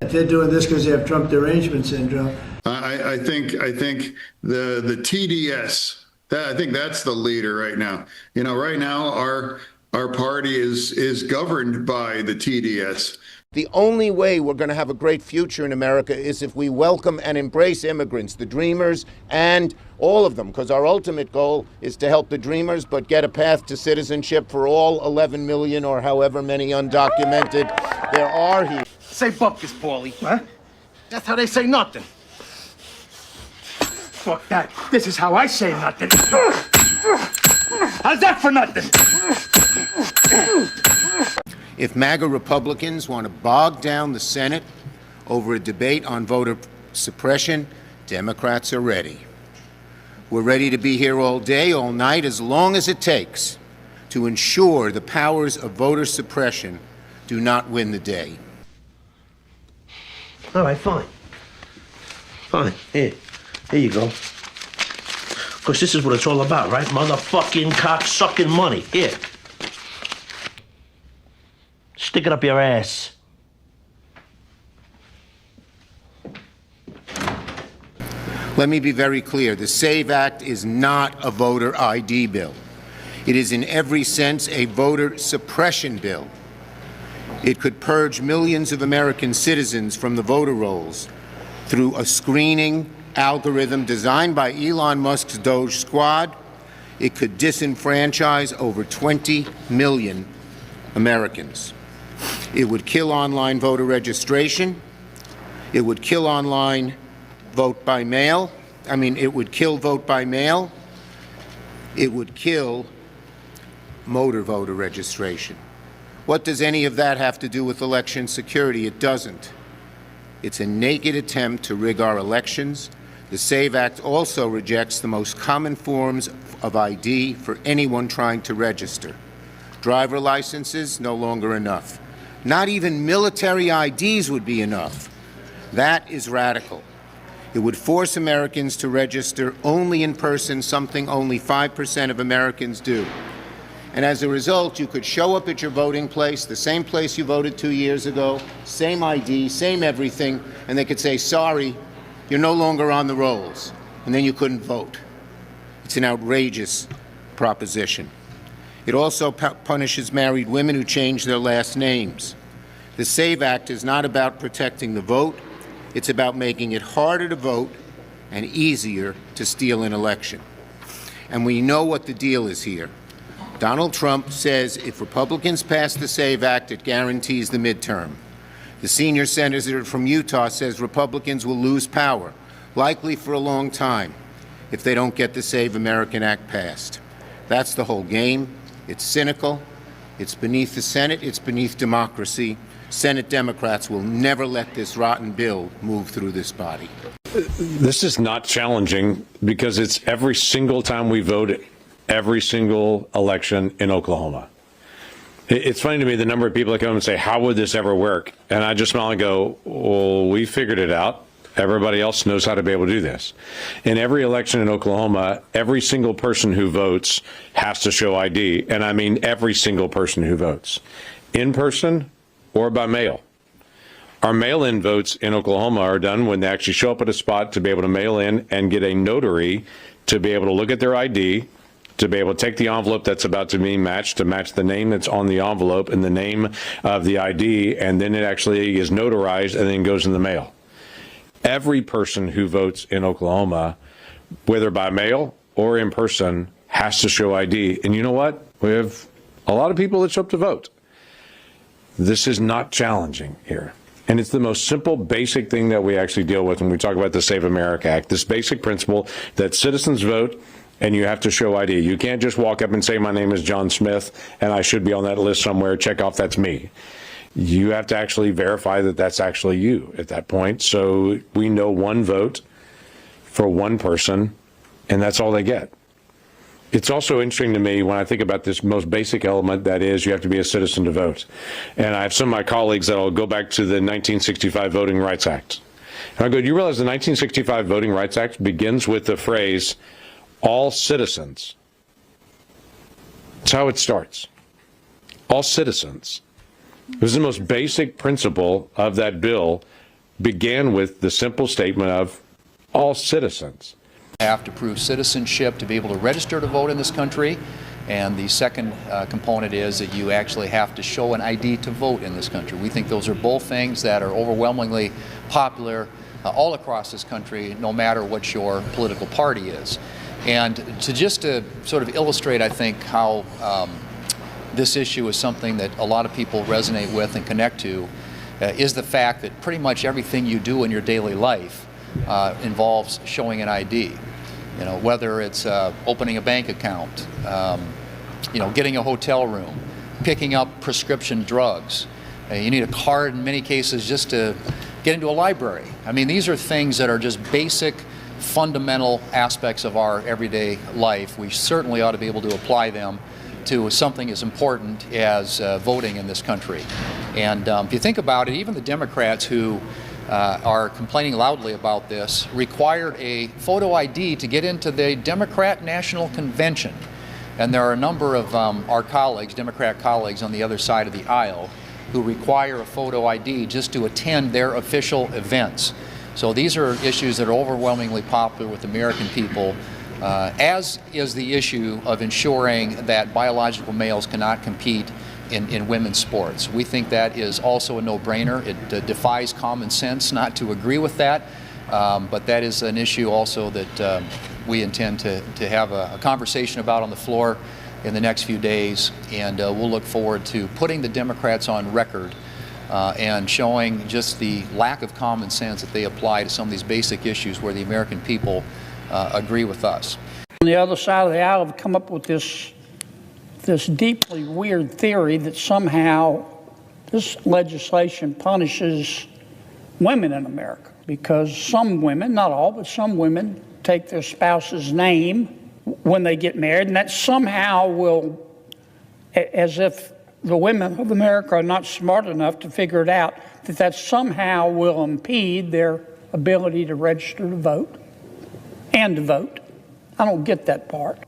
They're doing this because they have Trump derangement syndrome. I think the TDS. I think that's the leader right now. You know, right now our party is governed by the TDS. The only way we're going to have a great future in America is if we welcome and embrace immigrants, the dreamers and all of them, because our ultimate goal is to help the dreamers, but get a path to citizenship for all 11 million or however many undocumented there are here. Say bupkis, Paulie. What? That's how they say nothing. Fuck that. This is how I say nothing. How's that for nothing? If MAGA Republicans want to bog down the Senate over a debate on voter suppression, Democrats are ready. We're ready to be here all day, all night, as long as it takes to ensure the powers of voter suppression do not win the day. All right, fine. Fine. Here you go. Of course, this is what it's all about, right? Motherfucking cock-sucking money. Here. Stick it up your ass. Let me be very clear. The SAVE Act is not a voter ID bill. It is in every sense a voter suppression bill. It could purge millions of American citizens from the voter rolls through a screening algorithm designed by Elon Musk's Doge Squad. It could disenfranchise over 20 million Americans. It would kill online voter registration. It would kill online vote by mail. It would kill vote by mail. It would kill motor voter registration. What does any of that have to do with election security? It doesn't. It's a naked attempt to rig our elections. The SAVE Act also rejects the most common forms of ID for anyone trying to register. Driver licenses, no longer enough. Not even military IDs would be enough. That is radical. It would force Americans to register only in person, something only 5% of Americans do. And as a result, you could show up at your voting place, the same place you voted 2 years ago, same ID, same everything, and they could say, sorry, you're no longer on the rolls, and then you couldn't vote. It's an outrageous proposition. It also punishes married women who change their last names. The SAVE Act is not about protecting the vote. It's about making it harder to vote and easier to steal an election. And we know what the deal is here. Donald Trump says if Republicans pass the SAVE Act, it guarantees the midterm. The senior senator from Utah says Republicans will lose power, likely for a long time, if they don't get the Save American Act passed. That's the whole game. It's cynical. It's beneath the Senate. It's beneath democracy. Senate Democrats will never let this rotten bill move through this body. This is not challenging because it's every single time we vote, every single election in Oklahoma. It's funny to me the number of people that come and say, how would this ever work? And I just smile and go, well, we figured it out. Everybody else knows how to be able to do this. In every election in Oklahoma, every single person who votes has to show ID. And I mean every single person who votes, in person or by mail. Our mail-in votes in Oklahoma are done when they actually show up at a spot to be able to mail in and get a notary to be able to look at their ID, to be able to take the envelope that's about to be matched, to match the name that's on the envelope and the name of the ID, and then it actually is notarized and then goes in the mail. Every person who votes in Oklahoma, whether by mail or in person, has to show ID. And you know what? We have a lot of people that show up to vote. This is not challenging here. And it's the most simple, basic thing that we actually deal with when we talk about the Save America Act, this basic principle that citizens vote and you have to show ID. You can't just walk up and say, my name is John Smith and I should be on that list somewhere, check off that's me. You have to actually verify that that's actually you at that point. So we know one vote for one person, and that's all they get. It's also interesting to me when I think about this most basic element, that is, you have to be a citizen to vote. And I have some of my colleagues that will go back to the 1965 Voting Rights Act. And I go, do you realize the 1965 Voting Rights Act begins with the phrase, all citizens? That's how it starts. All citizens. It was the most basic principle of that bill began with the simple statement of all citizens. Have to prove citizenship to be able to register to vote in this country. And the second component is that you actually have to show an ID to vote in this country. We think those are both things that are overwhelmingly popular all across this country, no matter what your political party is. And to sort of illustrate, I think, how this issue is something that a lot of people resonate with and connect to, is the fact that pretty much everything you do in your daily life involves showing an ID. You know, whether it's opening a bank account, you know, getting a hotel room, picking up prescription drugs. You need a card in many cases just to get into a library. I mean, these are things that are just basic, fundamental aspects of our everyday life. We certainly ought to be able to apply them to something as important as voting in this country. And if you think about it, even the Democrats who are complaining loudly about this required a photo ID to get into the Democrat National Convention. And there are a number of our colleagues, Democrat colleagues on the other side of the aisle, who require a photo ID just to attend their official events. So these are issues that are overwhelmingly popular with American people, as is the issue of ensuring that biological males cannot compete in women's sports. We think that is also a no-brainer. It defies common sense not to agree with that, but that is an issue also that we intend to have a conversation about on the floor in the next few days, and we'll look forward to putting the Democrats on record and showing just the lack of common sense that they apply to some of these basic issues where the American people agree with us. On the other side of the aisle have come up with this deeply weird theory that somehow this legislation punishes women in America because some women, not all, but some women take their spouse's name when they get married, and that somehow will, as if the women of America are not smart enough to figure it out, that somehow will impede their ability to register to vote and to vote. I don't get that part.